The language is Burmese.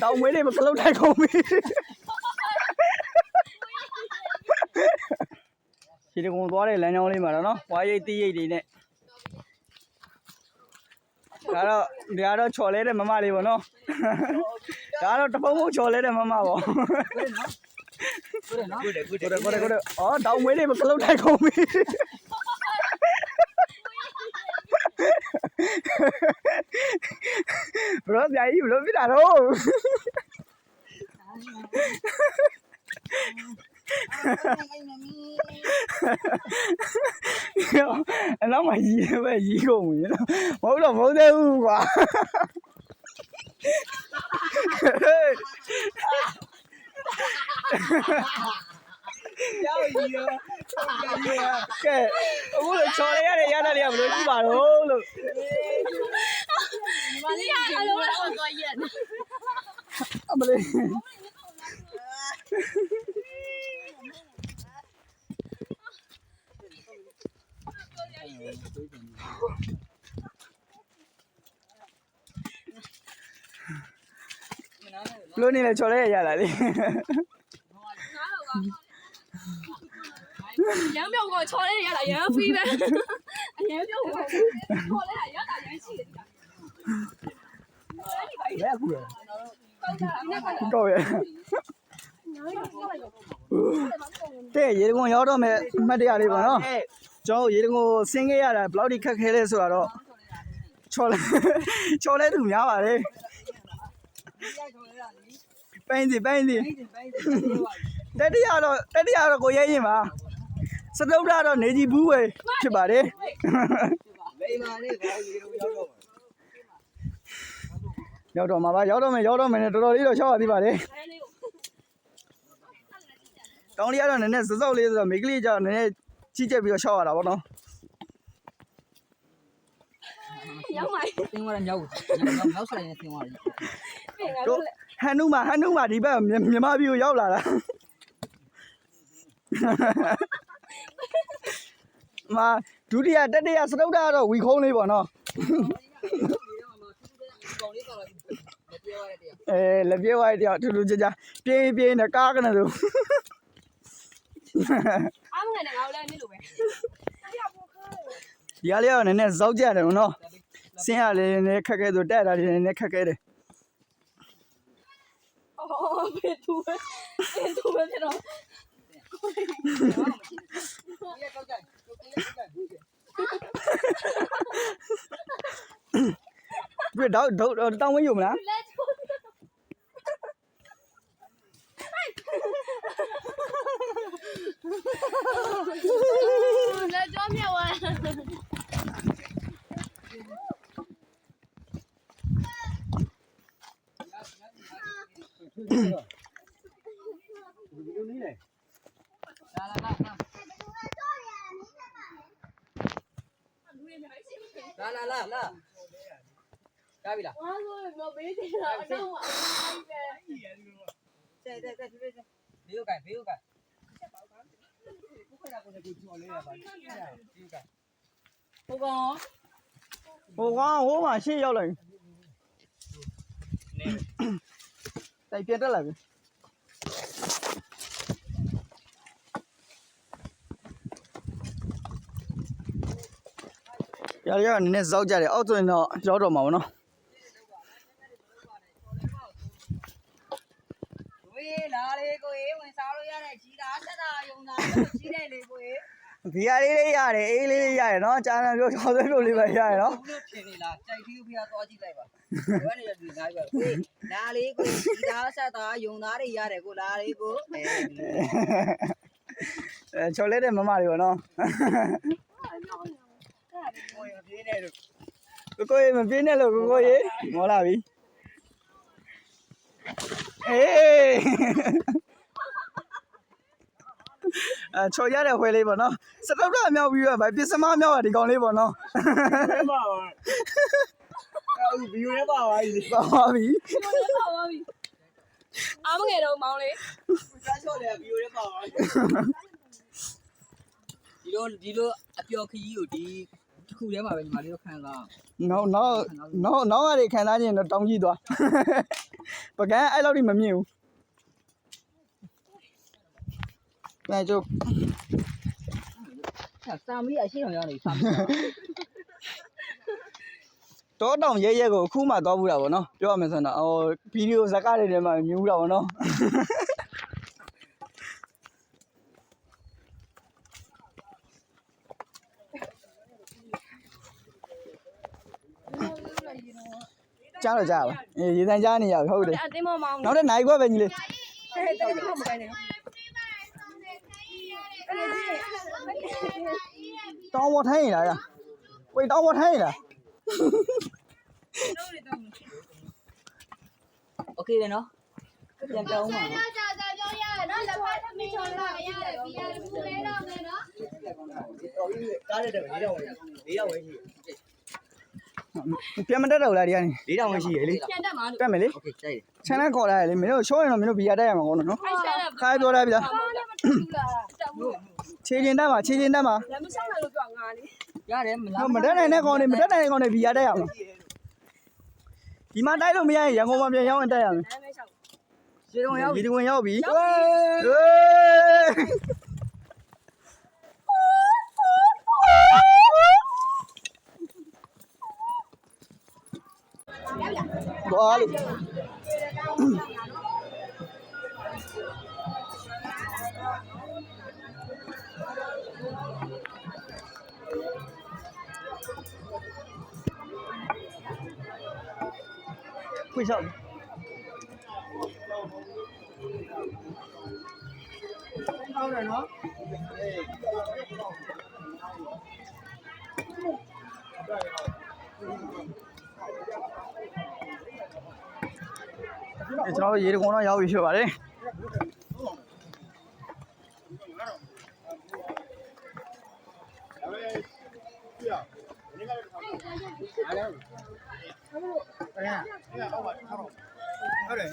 တောင်မွေးလေးမကလုံးတိုက်ကုန်ပြီဒီတကုံသွားတဲ့လမ်းကြောင်းလေးမှာနော်ဝါရိတ်တိရိတ်တွေနဲ့ဒါတော့ချော်လဲတဲ့မမလေးပေါ့နော်ဒါတော့တပုံးပုံးချော်လဲတဲ့မမပေါ့ကိုတောင်မွေးလေးမကလုံးတိုက်ကုန်ပြီဘရောပြာကြီးဘလို့ပြတာတော့အနောက်မှာကြီးပဲကြီးကုန်ပြီနော်မဟုတ်သေးဘူးကွာရောက်ကြီးရောကဲအခုလိုချော်ရရတဲ့ရတာတွေကဘယ်လိုရှိပါတော့လို့ဒီမလေးကအလုံးလုံးသွားရက်အမလေးလို့နေလေချော်လဲရလာလေရမ်းပြုတ်ကိုချော်လဲရလာရမ်းဖီးပဲအရမ်းပြုတ်ကိုချော်လဲရတာရမ်းရှိတယ်ဘယ်ကူတော့ရတဲ့ရေကုန်းရောက်တော့မယ်အမှတ်တရလေးပေါ့နော်ကျွန်တော်ရေကုန်းဆင်းခဲ့ရတာဘယ်လောက်ထိခက်ခဲလဲဆိုတော့ချော်လဲသူများပါလေပိုင်းစီတတိယတော့ကိုရဲရင်ပါစတုဒ္ဓတော့နေကြီးဘူးပဲဖြစ်ပါတယ်လိမ္မာလေးဘာလို့ရောက်တော့မှာပါရောက်တော့မယ်နဲ့တော်တော်လေးတော့ရှောက်ရသေးပါတယ်တောင်းလေးကတော့နည်းနည်းစစောက်လေးဆိုတော့မိကလေးကြောင့်နည်းနည်းကြီးကျက်ပြီးတော့ရှောက်ရတာပေါ့နော်ရောက်ပါသင်္ဝရမြောက်ဆိုင်နေသင်္ဝရတို့ဟန်နုမာဒီဘက်မြန်မာပြည်ကိုရောက်လာတာမာဒုတိယတတိယစတုဒ္ဓကတော့ဝီခုံးလေးပေါ့နော်လက်ပြေးဝိုင်းတရားထူးထူးခြားခြားပြေးနဲ့ကားကနေလို့အားမငယ်နဲ့ငါ့ကိုလည်းနေလို့ပဲဒီကလေးကတော့နည်းနည်းဇောက်ကြတယ်နော်ဆင်းရလေးနည်းခက်ခဲဆိုတက်တာလေးနည်းခက်ခဲတယ်ဖေတူပဲဖြစ်တော့ပြတောင်းဝင်းယူမလားလက်ကြောမြောက်ဝါလာကားပြီလားဝါဆိုမပေးချင်တာအတော့အများကြီးပဲတဲ့ဘေးကိုကိုခွက်တာကိုလည်းကိုချော်လေးရပါဘေးကိုဟိုကောင်ဟိုမှာရှေ့ရောက်လိုက်တိုက်ပြတ်တက်လာပြီရရနည်းနည်းဇောက်ကြတယ်အောက်ဆိုရင်တော့ရောက်တော့မှာပေါ့နော်ဝေးလာလေကိုဝင်စားလို့ရတဲ့ကြီးတာဆက်တာယုံတာကြီးတယ်လေကိုဒီရလေးရတယ်အေးလေးရတယ်နော်ကြာနာပြောချော်သွဲပြုတ်လေးပဲရတယ်နော်ထင်နေလားကြိုက်သေးဘူးဖေသွားကြည့်လိုက်ပါဘယ်နေရဒီနားပဲဝေးလာလေကိုကြီးတာဆက်တာယုံသားတွေရတယ်ကိုလာလေကိုချော်လဲတဲ့မမတွေပေါ့နော်ကိုရပြင်းနေလို့ကိုမပြင်းနဲ့လို့ကိုရေမောလာပြီအေးချော်ရတဲ့ဝဲလေးပေါ့နော်စတုဒ္ဓမြောက်ပြီးတော့ဗပစ္စမမြောက်ရဒီကောင်လေးပေါ့နော်ပါအဲ့ဗီဒီယိုနဲ့ပါပါပြီအားမငယ်တော့မောင်းလေစားချော်တယ်ဗီဒီယိုနဲ့ပါပါဒီလိုအပျော်ခကြီးကိုဒီတစ်ခုထဲမှာပဲညီမလေးတို့ခံစားနောက်ရည်ခံစားခြင်းတော့တောင်းကြည့်သွား ပကန်းအဲ့လောက်ထိမမြင်ဘူးပြန်ကျုပ် စာမီးအရှိတော်ရောက်နေစာမီး တောတောင်ရဲရဲကိုအခုမှသွားဘူးတာဗောနော်ပြောရမယ်ဆိုတော့ဗီဒီယိုဇာတ်ကားတွေထဲမှာမြင်ဘူးတာဗောနော်ကြားတော့ကြားပါရေတန်းကြားနေရပြီဟုတ်တယ် အတင်းမမောင်း နောက်တဲ့နိုင်ခွက်ပဲညီလေး တကယ်မကိုင်းနဲ့ တောင်းဝထိုင်းရလားဝေးတောင်းဝထိုင်းရလား โอเคတယ်နော်ပြန်ပြောင်းပါနော် ကြာကြာပြောရတယ်နော်လက်ဖက်သမီးချောလာရတယ်ဘီယာပူလေးတော့မယ်နော် ကားတဲ့4တောင်ဝယ်ရှိ ပြန်မတက်တော့လားဒီကနေ 4တောင်ဝယ်ရှိရလေ ပြန်တက်မှာလို့ တက်မယ်လေ โอเคကြိုက်တယ် ချမ်းနဲ့ခေါ်လာရလေမင်းတို့ရှော့ရင်တော့မင်းတို့ဘီယာတက်ရမှာကောနော် ခိုင်းဆက်တယ် ခိုင်းပြောလိုက်ပြီလား ကောင်းတယ်မတူဘူးလားတက်ဘူး ခြေချင်းတက်မှာခြေချင်းတက်မှာ လက်မဆောင်လို့ပြောငါလေး ရတယ်မလား မတက်နိုင်တဲ့ကောင်တွေမတက်နိုင်တဲ့ကောင်တွေဘီယာတက်ရမှာဒီမှာတိုက်လို့မရရင်ရန်ကုန်မှာပြန်ရောက်ရင်တက်ရမယ် နားမဲလျှောက် ရေတောင်ရောက် ဒီတဝင်ရောက်ပြီဟေးဘာလို့ခွေးချောက်ဟုတ်တယ်နော်ကျွန်တော်ရေတကုံတော့ရောက်ပြီဖြစ်ပါတယ်ဟုတ်တယ်